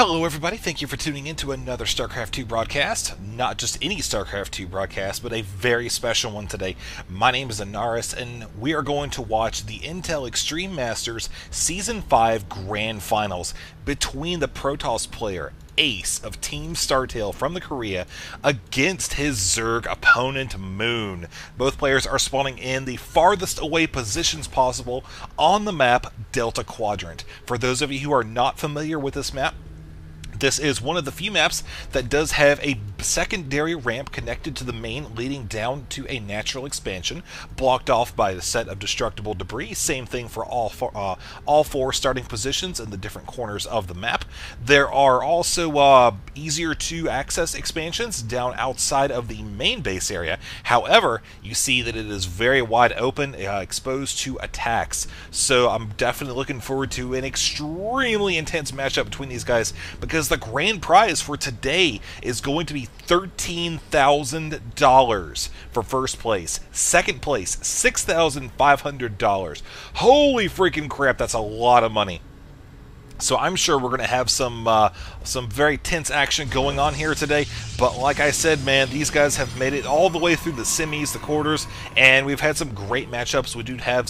Hello everybody, thank you for tuning in to another StarCraft 2 broadcast. Not just any StarCraft 2 broadcast, but a very special one today. My name is Anaris, and we are going to watch the Intel Extreme Masters Season 5 Grand Finals between the Protoss player Ace of Team Startail from the Korea against his Zerg opponent Moon. Both players are spawning in the farthest away positions possible on the map Delta Quadrant. For those of you who are not familiar with this map, this is one of the few maps that does have a secondary ramp connected to the main, leading down to a natural expansion, blocked off by a set of destructible debris. Same thing for all four starting positions in the different corners of the map. There are also easier to access expansions down outside of the main base area. However, you see that it is very wide open, exposed to attacks. So I'm definitely looking forward to an extremely intense matchup between these guys, because the grand prize for today is going to be $13,000 for first place. Second place, $6,500. Holy freaking crap, that's a lot of money. So I'm sure we're going to have some very tense action going on here today. But like I said, man, these guys have made it all the way through the semis, the quarters, and we've had some great matchups. We did have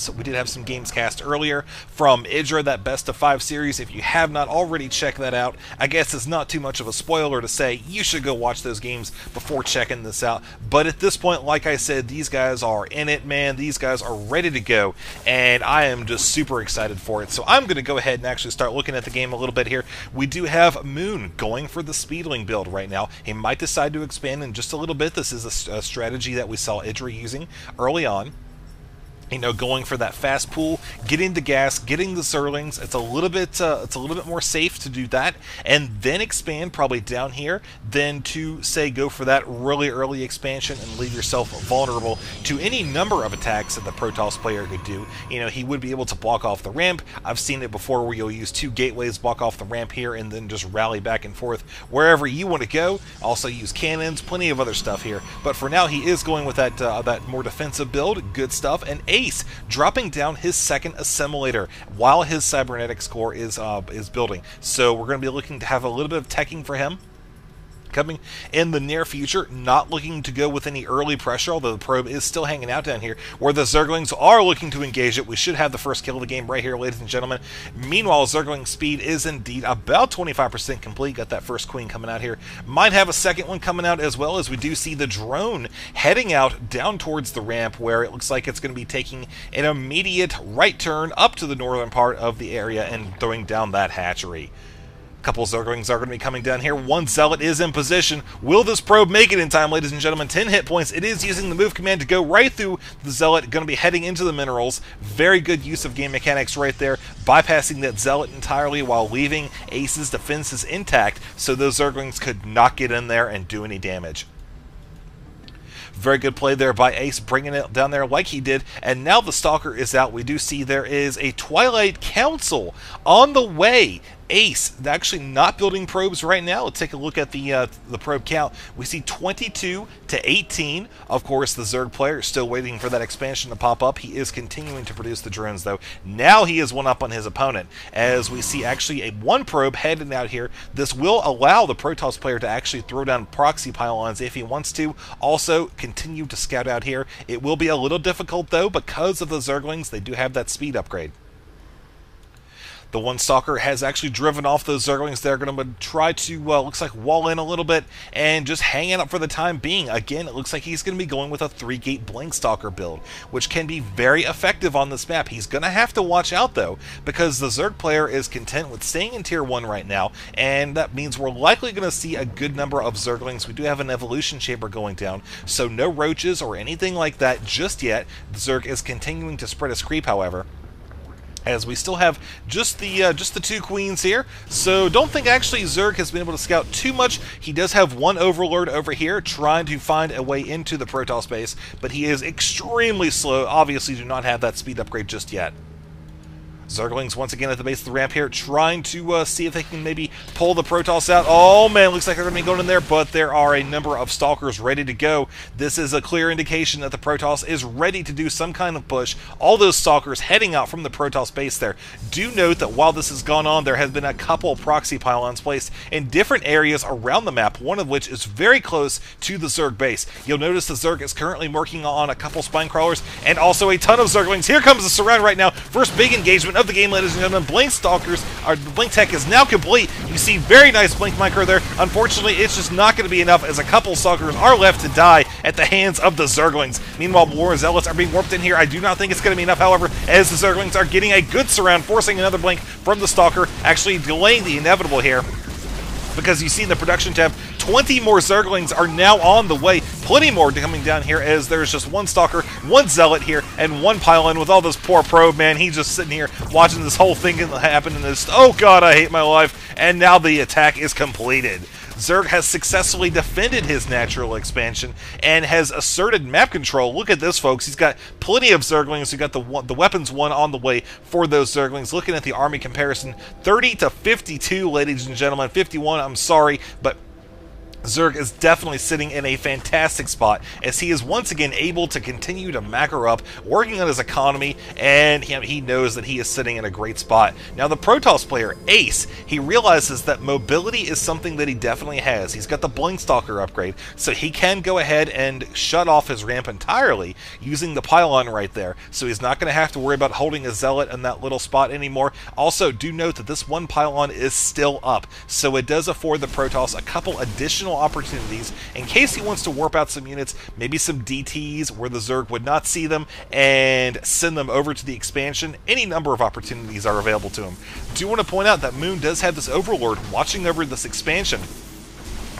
some games cast earlier from Idra, that best of 5 series. If you have not already checked that out, I guess it's not too much of a spoiler to say you should go watch those games before checking this out. But at this point, like I said, these guys are in it, man. These guys are ready to go, and I am just super excited for it. So I'm going to go ahead and actually start looking at the game a little bit here. We do have Moon going for the Speedling build right now. He might decide to expand in just a little bit. This is a strategy that we saw Idra using early on. You know, going for that fast pool, getting the gas, getting the Zerlings. It's a little bit more safe to do that, and then expand probably down here, than to say go for that really early expansion and leave yourself vulnerable to any number of attacks that the Protoss player could do. You know, he would be able to block off the ramp. I've seen it before where you'll use 2 gateways, block off the ramp here, and then just rally back and forth wherever you want to go. Also use cannons, plenty of other stuff here. But for now, he is going with that more defensive build. Good stuff. And Ace dropping down his second assimilator while his cybernetics core is building. So we're going to be looking to have a little bit of teching for him coming in the near future. Not looking to go with any early pressure, although the probe is still hanging out down here where the Zerglings are looking to engage it. We should have the first kill of the game right here, ladies and gentlemen. Meanwhile, Zergling speed is indeed about 25% complete. Got that first queen coming out here. Might have a second one coming out as well, as we do see the drone heading out down towards the ramp, where it looks like it's going to be taking an immediate right turn up to the northern part of the area and throwing down that hatchery. Couple Zerglings are going to be coming down here. One Zealot is in position. Will this probe make it in time, ladies and gentlemen? 10 hit points. It is using the move command to go right through the Zealot. Going to be heading into the minerals. Very good use of game mechanics right there. Bypassing that Zealot entirely while leaving Ace's defenses intact, so those Zerglings could not get in there and do any damage. Very good play there by Ace, bringing it down there like he did. And now the Stalker is out. We do see there is a Twilight Council on the way. Ace actually not building probes right now. Let's take a look at the probe count. We see 22 to 18. Of course, the Zerg player is still waiting for that expansion to pop up. He is continuing to produce the drones, though. Now he is one up on his opponent, as we see actually a 1 probe heading out here. This will allow the Protoss player to actually throw down proxy pylons if he wants to. Also, continue to scout out here. It will be a little difficult, though, because of the Zerglings. They do have that speed upgrade. The one Stalker has actually driven off those Zerglings. They're going to try to, looks like, wall in a little bit and just hang it up for the time being. Again, it looks like he's going to be going with a 3-gate Blink Stalker build, which can be very effective on this map. He's going to have to watch out, though, because the Zerg player is content with staying in Tier 1 right now, and that means we're likely going to see a good number of Zerglings. We do have an Evolution Chamber going down, so no roaches or anything like that just yet. The Zerg is continuing to spread his creep, however, as we still have just the 2 queens here. So don't think actually Zerg has been able to scout too much. He does have 1 Overlord over here trying to find a way into the Protoss base, but he is extremely slow. Obviously do not have that speed upgrade just yet. Zerglings once again at the base of the ramp here, trying to see if they can maybe pull the Protoss out. Oh man, looks like they're going to be going in there, but there are a number of Stalkers ready to go. This is a clear indication that the Protoss is ready to do some kind of push. All those Stalkers heading out from the Protoss base there. Do note that while this has gone on, there has been a couple proxy pylons placed in different areas around the map, one of which is very close to the Zerg base. You'll notice the Zerg is currently working on a couple spine crawlers and also a ton of Zerglings. Here comes the surround right now. First big engagement of the game, ladies and gentlemen. Blink Stalkers, or Blink Tech is now complete. You see very nice Blink Micro there. Unfortunately, it's just not going to be enough as a couple Stalkers are left to die at the hands of the Zerglings. Meanwhile, more Zealots are being warped in here. I do not think it's going to be enough, however, as the Zerglings are getting a good surround, forcing another Blink from the Stalker, actually delaying the inevitable here. Because you see in the production tab, 20 more Zerglings are now on the way. Plenty more coming down here as there's just one Stalker, one Zealot here, and one Pylon with all this poor probe, man. He's just sitting here watching this whole thing happen and this, oh god, I hate my life. And now the attack is completed. Zerg has successfully defended his natural expansion and has asserted map control. Look at this, folks. He's got plenty of Zerglings. He's got the weapons one on the way for those Zerglings. Looking at the army comparison, 30 to 52, ladies and gentlemen. 51, I'm sorry, but Zerg is definitely sitting in a fantastic spot as he is once again able to continue to macro up, working on his economy, and he knows that he is sitting in a great spot. Now the Protoss player, Ace, he realizes that mobility is something that he definitely has. He's got the Blink Stalker upgrade, so he can go ahead and shut off his ramp entirely using the Pylon right there, so he's not going to have to worry about holding a Zealot in that little spot anymore. Also, do note that this one Pylon is still up, so it does afford the Protoss a couple additional opportunities in case he wants to warp out some units, maybe some DTs where the Zerg would not see them, and send them over to the expansion. Any number of opportunities are available to him. Do want to point out that Moon does have this Overlord watching over this expansion.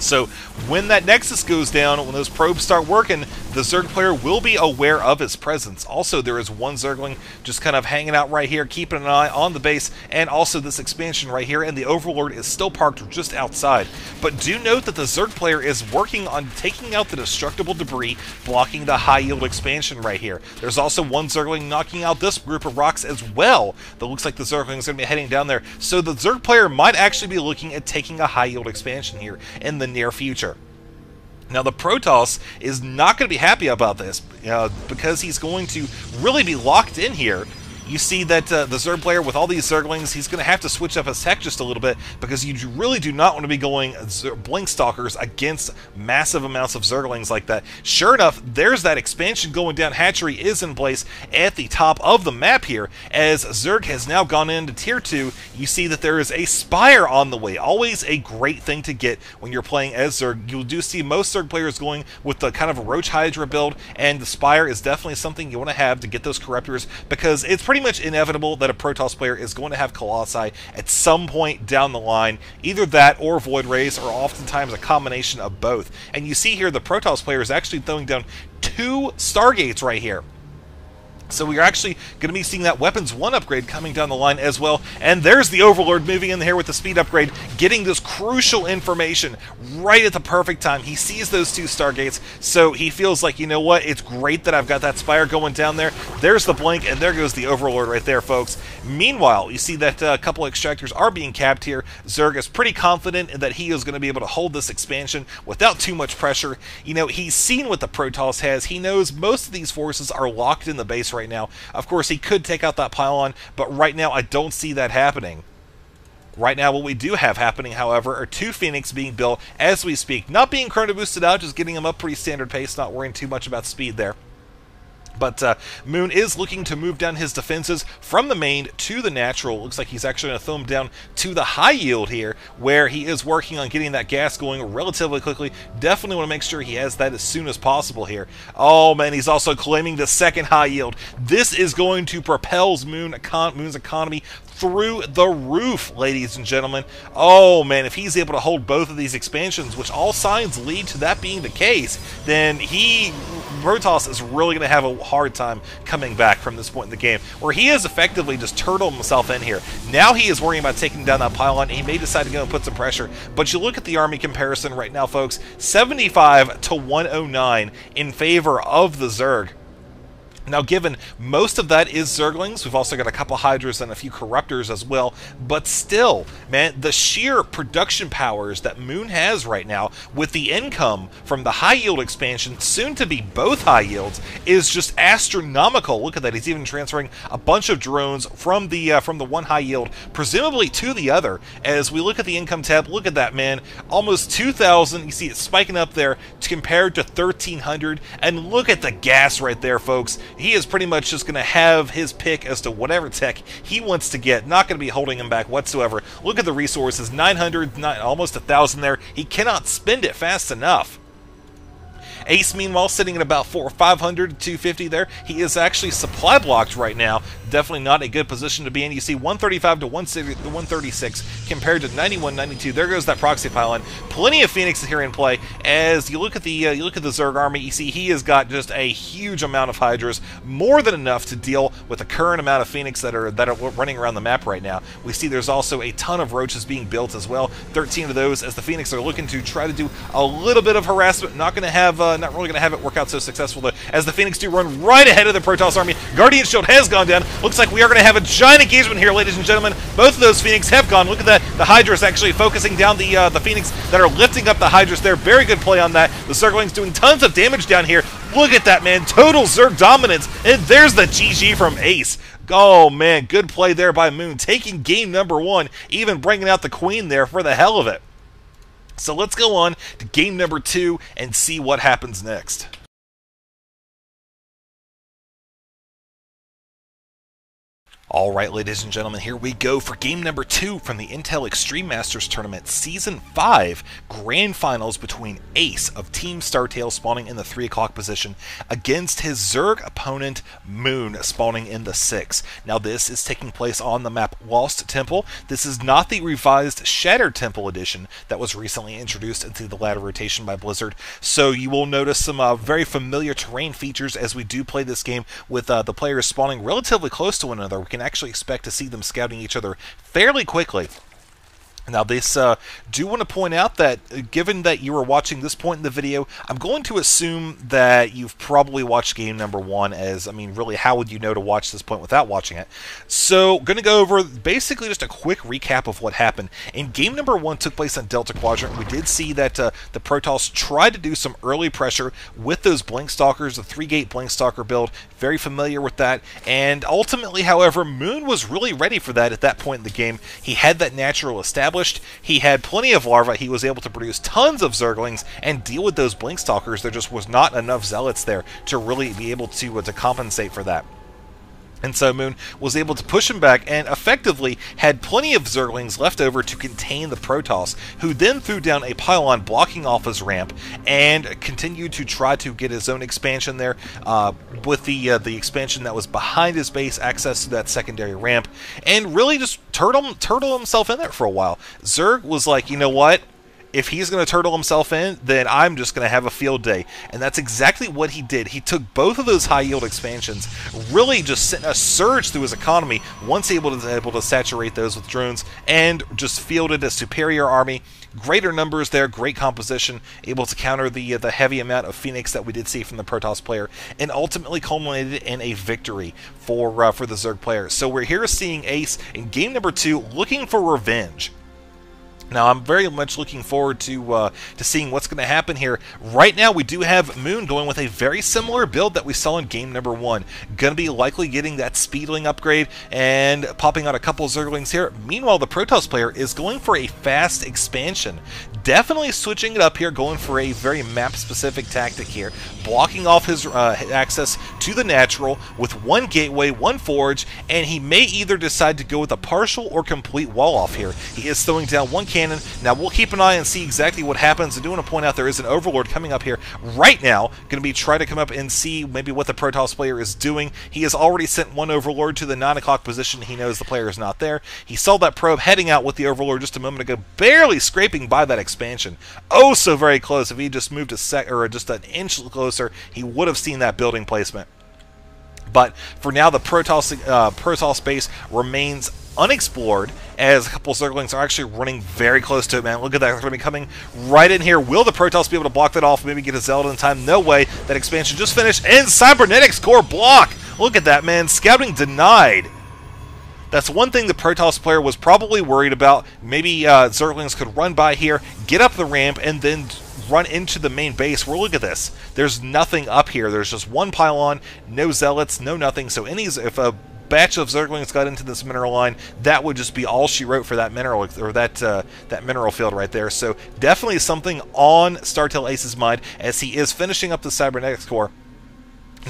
So when that Nexus goes down, when those probes start working, the Zerg player will be aware of his presence. Also, there is one Zergling just kind of hanging out right here, keeping an eye on the base, and also this expansion right here, and the Overlord is still parked just outside. But do note that the Zerg player is working on taking out the destructible debris, blocking the high-yield expansion right here. There's also one Zergling knocking out this group of rocks as well. That looks like the Zergling is going to be heading down there. So the Zerg player might actually be looking at taking a high-yield expansion here in the near future. Now the Protoss is not going to be happy about this because he's going to really be locked in here. You see that the Zerg player with all these Zerglings, he's going to have to switch up his tech just a little bit because you really do not want to be going Blink Stalkers against massive amounts of Zerglings like that. Sure enough, there's that expansion going down. Hatchery is in place at the top of the map here. As Zerg has now gone into Tier 2, you see that there is a Spire on the way. Always a great thing to get when you're playing as Zerg. You do see most Zerg players going with the kind of Roach Hydra build, and the Spire is definitely something you want to have to get those Corruptors because it's pretty much inevitable that a Protoss player is going to have Colossi at some point down the line. Either that or Void Rays, or oftentimes a combination of both. And you see here the Protoss player is actually throwing down 2 Stargates right here. So we're actually going to be seeing that Weapons 1 upgrade coming down the line as well. And there's the Overlord moving in here with the speed upgrade, getting this crucial information right at the perfect time. He sees those 2 Stargates, so he feels like, you know what, it's great that I've got that Spire going down there. There's the Blink, and there goes the Overlord right there, folks. Meanwhile, you see that a couple of Extractors are being capped here. Zerg is pretty confident that he is going to be able to hold this expansion without too much pressure. You know, he's seen what the Protoss has. He knows most of these forces are locked in the base right now. Of course, he could take out that Pylon, but right now I don't see that happening. Right now, what we do have happening, however, are 2 Phoenix being built as we speak. Not being chrono boosted out, just getting them up pretty standard pace, not worrying too much about speed there. But Moon is looking to move down his defenses from the main to the natural. Looks like he's actually going to throw him down to the high yield here, where he is working on getting that gas going relatively quickly. Definitely want to make sure he has that as soon as possible here. Oh man, he's also claiming the second high yield. This is going to propel Moon's economy through the roof, ladies and gentlemen. Oh man, if he's able to hold both of these expansions, which all signs lead to that being the case, then Protoss is really going to have a hard time coming back from this point in the game, where he has effectively just turtled himself in here. Now he is worrying about taking down that pylon. He may decide to go and put some pressure, but you look at the army comparison right now, folks, 75 to 109 in favor of the Zerg. Now, given most of that is Zerglings, we've also got a couple Hydras and a few Corruptors as well, but still, man, the sheer production powers that Moon has right now, with the income from the high yield expansion, soon to be both high yields, is just astronomical. Look at that, he's even transferring a bunch of drones from the one high yield, presumably to the other. As we look at the income tab, look at that, man, almost 2,000, you see it spiking up there compared to 1,300, and look at the gas right there, folks. He is pretty much just going to have his pick as to whatever tech he wants to get. Not going to be holding him back whatsoever. Look at the resources, 900, almost 1,000 there. He cannot spend it fast enough. Ace, meanwhile, sitting at about 500 to 250 there. He is actually supply blocked right now. Definitely not a good position to be in. You see 135 to 136 compared to 91, 92. There goes that proxy pylon. Plenty of Phoenixes here in play. As you look at the Zerg army, you see he has got just a huge amount of Hydras, more than enough to deal with the current amount of Phoenix that are running around the map right now. We see there's also a ton of Roaches being built as well. 13 of those as the Phoenix are looking to try to do a little bit of harassment. Not really going to have it work out so successful, though, as the Phoenix do run right ahead of the Protoss army. Guardian Shield has gone down. Looks like we are going to have a giant engagement here, ladies and gentlemen. Both of those Phoenix have gone. Look at that. The Hydra is actually focusing down the Phoenix that are lifting up the Hydras there. Very good play on that. The Zerglings doing tons of damage down here. Look at that, man. Total Zerg dominance. And there's the GG from Ace. Oh, man. Good play there by Moon. Taking game number 1. Even bringing out the Queen there for the hell of it. So let's go on to game number 2 and see what happens next. Alright, ladies and gentlemen, here we go for game number 2 from the Intel Extreme Masters Tournament Season 5 Grand Finals between Ace of Team Startail spawning in the 3 o'clock position against his Zerg opponent Moon spawning in the 6. Now this is taking place on the map Lost Temple. This is not the revised Shattered Temple edition that was recently introduced into the ladder rotation by Blizzard, so you will notice some very familiar terrain features as we do play this game with the players spawning relatively close to one another. We can actually expect to see them scouting each other fairly quickly. Now, this do want to point out that given that you were watching this point in the video, I'm going to assume that you've probably watched game number 1, as, I mean, really, how would you know to watch this point without watching it? So, going to go over basically just a quick recap of what happened. In game number 1 took place on Delta Quadrant. We did see that the Protoss tried to do some early pressure with those Blink Stalkers, the 3-gate Blink Stalker build, very familiar with that, and ultimately, however, Moon was really ready for that at that point in the game. He had that natural established. He had plenty of larvae. He was able to produce tons of Zerglings and deal with those Blink Stalkers. There just was not enough Zealots there to really be able to compensate for that. And so Moon was able to push him back and effectively had plenty of Zerglings left over to contain the Protoss, who then threw down a pylon blocking off his ramp and continued to try to get his own expansion there with the expansion that was behind his base, access to that secondary ramp, and really just turtle himself in there for a while. Zerg was like, you know what? If he's going to turtle himself in, then I'm just going to have a field day. And that's exactly what he did. He took both of those high-yield expansions, really just sent a surge through his economy, once able to saturate those with drones, and just fielded a superior army. Greater numbers there, great composition, able to counter the heavy amount of Phoenix that we did see from the Protoss player, and ultimately culminated in a victory for the Zerg player. So we're here seeing Ace in game number 2 looking for revenge. Now, I'm very much looking forward to seeing what's going to happen here. Right now, we do have Moon going with a very similar build that we saw in game number 1. Going to be likely getting that Speedling upgrade and popping out a couple of Zerglings here. Meanwhile, the Protoss player is going for a fast expansion. Definitely switching it up here, going for a very map-specific tactic here. Blocking off his access to the natural with one gateway, one forge, and he may either decide to go with a partial or complete wall off here. He is throwing down one cannon. Now, we'll keep an eye and see exactly what happens. I do want to point out there is an Overlord coming up here right now. Going to be trying to come up and see maybe what the Protoss player is doing. He has already sent one Overlord to the 9 o'clock position. He knows the player is not there. He saw that probe heading out with the Overlord just a moment ago, barely scraping by that expansion. Oh, so very close. If he just moved just an inch closer, he would have seen that building placement. But for now, the Protoss base remains unexplored, as a couple of Zerglings are actually running very close to it, man. Look at that. They're going to be coming right in here. Will the Protoss be able to block that off? Maybe get a Zealot in time? No way. That expansion just finished. And Cybernetics Core block! Look at that, man. Scouting denied. That's one thing the Protoss player was probably worried about. Maybe Zerglings could run by here, get up the ramp, and then run into the main base. Well, look at this. There's nothing up here. There's just one pylon, no Zealots, no nothing. So if a batch of Zerglings got into this mineral line, that would just be all she wrote for that mineral, or that mineral field right there. So definitely something on StarTale Ace's mind as he is finishing up the Cybernetics Core.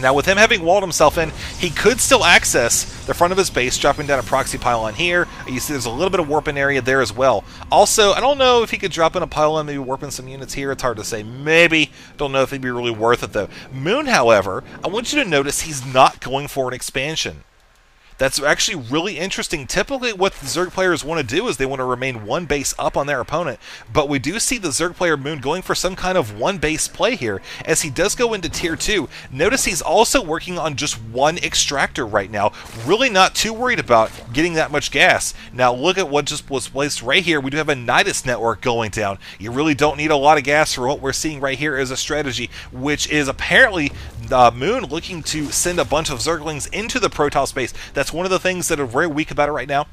Now, with him having walled himself in, he could still access the front of his base, dropping down a proxy pylon here. You see there's a little bit of warping area there as well. Also, I don't know if he could drop in a pylon, maybe warping some units here. It's hard to say. Maybe. Don't know if it'd be really worth it, though. Moon, however, I want you to notice he's not going for an expansion. That's actually really interesting. Typically, what the Zerg players want to do is they want to remain one base up on their opponent, but we do see the Zerg player Moon going for some kind of one base play here, as he does go into Tier 2. Notice he's also working on just one extractor right now, really not too worried about getting that much gas. Now, look at what just was placed right here. We do have a nidus network going down. You really don't need a lot of gas for what we're seeing right here as a strategy, which is apparently Moon looking to send a bunch of Zerglings into the Protoss base. That's one of the things that are very weak about it right now.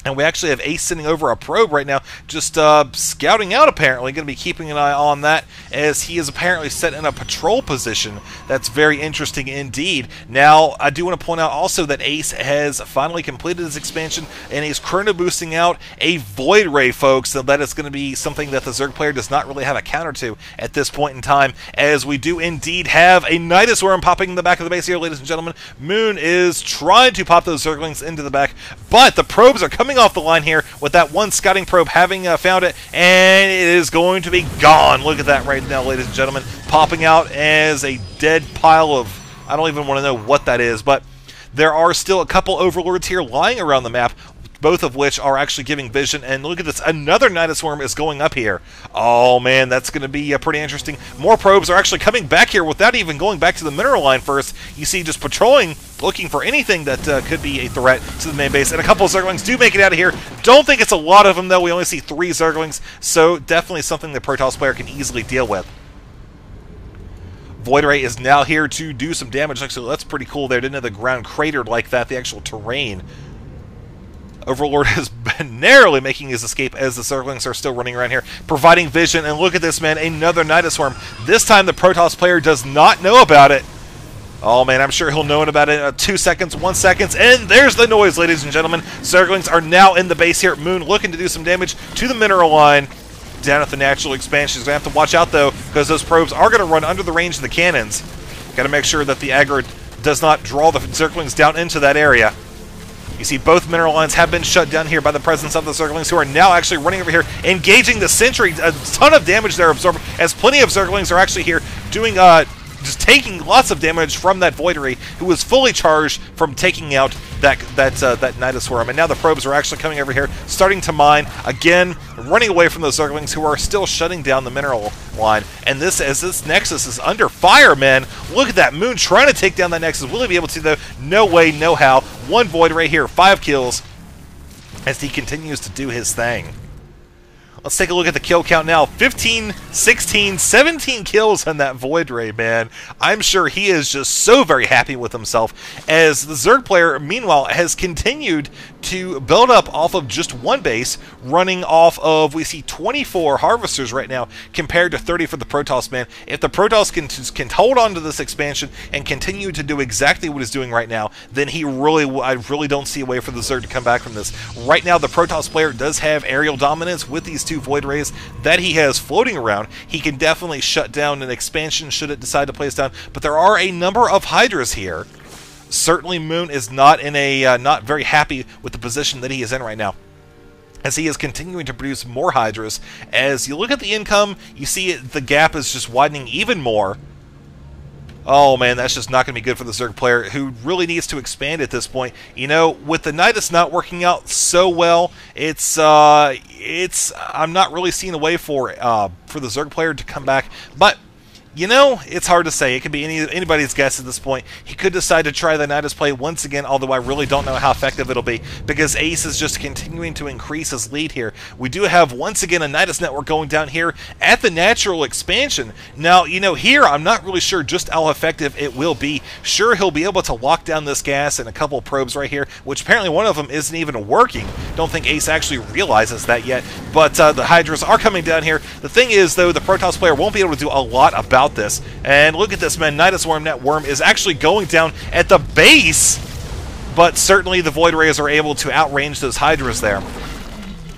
And we actually have Ace sitting over a probe right now, just scouting out, apparently. Going to be keeping an eye on that, as he is apparently set in a patrol position. That's very interesting indeed. Now, I do want to point out also that Ace has finally completed his expansion, and he's currently boosting out a Void Ray, folks. So that is going to be something that the Zerg player does not really have a counter to at this point in time, as we do indeed have a Nidus Worm popping in the back of the base here, ladies and gentlemen. Moon is trying to pop those Zerglings into the back, but the probes are coming off the line here with that one scouting probe having found it, and it is going to be gone. Look at that right now, ladies and gentlemen, popping out as a dead pile of, I don't even want to know what that is, but there are still a couple overlords here lying around the map, both of which are actually giving vision. And look at this, another Nidus Worm is going up here. Oh man, that's going to be pretty interesting. More probes are actually coming back here without even going back to the mineral line first. You see, just patrolling, looking for anything that could be a threat to the main base. And a couple of Zerglings do make it out of here. Don't think it's a lot of them, though. We only see 3 Zerglings, so definitely something the Protoss player can easily deal with. Void Ray is now here to do some damage. Actually, that's pretty cool there. Didn't have the ground cratered like that, the actual terrain. Overlord has been narrowly making his escape as the Zerglings are still running around here, providing vision. And look at this, man, another Nidus Worm. This time the Protoss player does not know about it. Oh man, I'm sure he'll know about it in 2 seconds, 1 second, and there's the noise, ladies and gentlemen. Zerglings are now in the base here at Moon, looking to do some damage to the mineral line down at the natural expansion. He's going to have to watch out, though, because those probes are going to run under the range of the cannons. Got to make sure that the aggro does not draw the Zerglings down into that area. You see both mineral lines have been shut down here by the presence of the Zerglings, who are now actually running over here, engaging the sentry. A ton of damage there absorbed, as plenty of Zerglings are actually here doing, just taking lots of damage from that Void Ray, who was fully charged from taking out that Nidus Worm. And now the probes are actually coming over here, starting to mine, again, running away from those Zerglings, who are still shutting down the mineral line. And this, as this Nexus is under fire, man. Look at that Moon trying to take down that Nexus. Will he be able to, though? No way, no how. One Void Ray here, 5 kills, as he continues to do his thing. Let's take a look at the kill count now. 15, 16, 17 kills on that Void Ray, man. I'm sure he is just so very happy with himself, as the Zerg player, meanwhile, has continued to build up off of just one base, running off of, we see 24 Harvesters right now, compared to 30 for the Protoss, man. If the Protoss can hold on to this expansion and continue to do exactly what he's doing right now, then I really don't see a way for the Zerg to come back from this. Right now, the Protoss player does have aerial dominance with these 2 Void Rays that he has floating around. He can definitely shut down an expansion should it decide to place down, but there are a number of Hydras here. Certainly Moon is not in a not very happy with the position that he is in right now, as he is continuing to produce more Hydras. As you look at the income, you see the gap is just widening even more. Oh man, that's just not going to be good for the Zerg player, who really needs to expand at this point. You know, with the Nidus not working out so well, I'm not really seeing a way for the Zerg player to come back. But You know, it's hard to say. It could be anybody's guess at this point. He could decide to try the Nidus play once again, although I really don't know how effective it'll be, because Ace is just continuing to increase his lead here. We do have, once again, a Nidus network going down here at the natural expansion. Now, you know, here, I'm not really sure just how effective it will be. Sure, he'll be able to lock down this gas and a couple of probes right here, which apparently one of them isn't even working. Don't think Ace actually realizes that yet, but the Hydras are coming down here. The thing is, though, the Protoss player won't be able to do a lot about this. And look at this, man. Nidus Worm Net Worm is actually going down at the base, but certainly the Void Rays are able to outrange those Hydras there.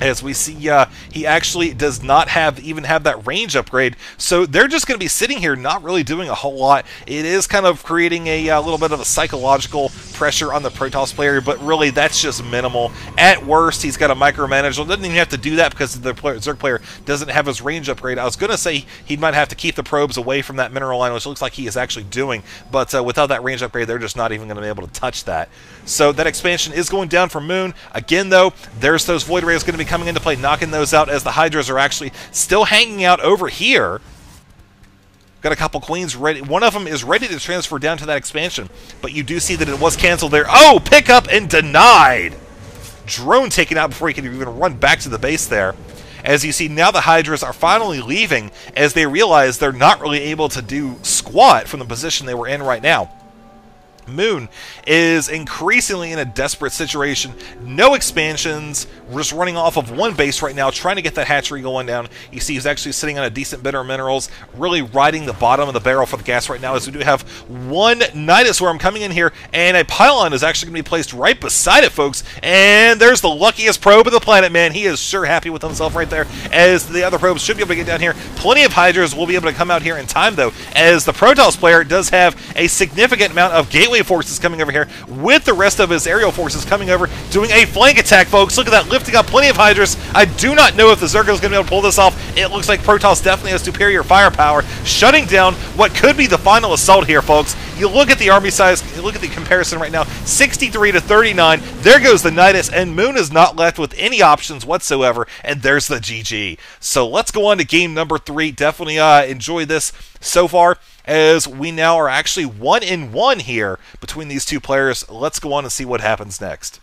As we see, he actually does not even have that range upgrade, so they're just going to be sitting here not really doing a whole lot. It is kind of creating a little bit of a psychological pressure on the Protoss player, but really that's just minimal. At worst, he's got a micromanage. Doesn't even have to do that because the Zerg player doesn't have his range upgrade. I was going to say he might have to keep the probes away from that mineral line, which looks like he is actually doing, but without that range upgrade, they're just not even going to be able to touch that. So that expansion is going down for Moon. Again, though, there's those Void Rays going to be coming into play, knocking those out as the Hydras are actually still hanging out over here. Got a couple Queens ready. One of them is ready to transfer down to that expansion, but you do see that it was canceled there. Oh, pick up and denied! Drone taken out before he can even run back to the base there. As you see, now the Hydras are finally leaving as they realize they're not really able to do squat from the position they were in right now. Moon is increasingly in a desperate situation. No expansions. We're just running off of one base right now, trying to get that hatchery going down. You see he's actually sitting on a decent bit of minerals, really riding the bottom of the barrel for the gas right now, as we do have one Nidus Worm coming in here, and a pylon is actually going to be placed right beside it, folks. And there's the luckiest probe of the planet, man. He is sure happy with himself right there, as the other probes should be able to get down here. Plenty of Hydras will be able to come out here in time, though, as the Protoss player does have a significant amount of gateway forces coming over here, with the rest of his aerial forces coming over, doing a flank attack, folks. Look at that, lifting up plenty of Hydras. I do not know if the Zerg is going to be able to pull this off. It looks like Protoss definitely has superior firepower, shutting down what could be the final assault here, folks. You look at the army size, you look at the comparison right now, 63 to 39. There goes the Nidus, and Moon is not left with any options whatsoever, and there's the GG. So let's go on to game number 3. Definitely enjoy this so far, as we now are actually 1-1 here between these two players. Let's go on and see what happens next.